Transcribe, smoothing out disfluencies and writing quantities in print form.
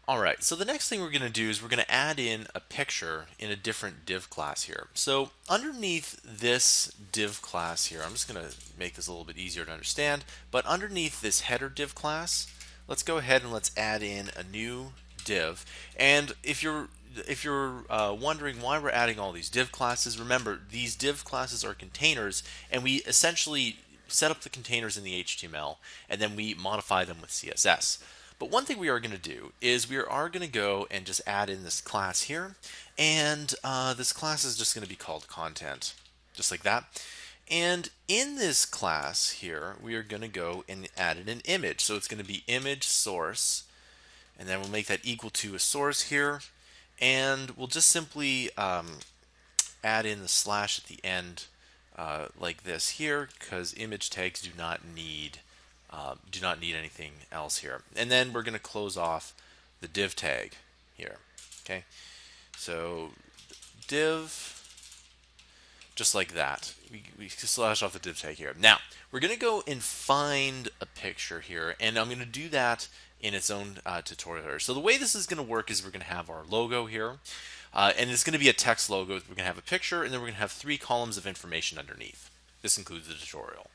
All right, so the next thing we're going to do is we're going to add in a picture in a different div class here. So underneath this div class here, I'm just going to make this a little bit easier to understand, but underneath this header div class, let's go ahead and let's add in a new div. And if you're wondering why we're adding all these div classes, remember these div classes are containers, and we essentially set up the containers in the HTML, and then we modify them with CSS. But one thing we are going to do is we are going to go and just add in this class here, and this class is just going to be called content, just like that. And in this class here, we are going to go and add in an image. So it's going to be image source, and then we'll make that equal to a source here, and we'll just simply add in the slash at the end like this here, because image tags do not need anything else here. And then we're going to close off the div tag here. Okay, so div, just like that. We slash off the div tag here. Now we're going to go and find a picture here, and I'm going to do that in its own tutorial here. So the way this is going to work is we're going to have our logo here, and it's going to be a text logo. We're going to have a picture, and then we're going to have 3 columns of information underneath. This includes the tutorial.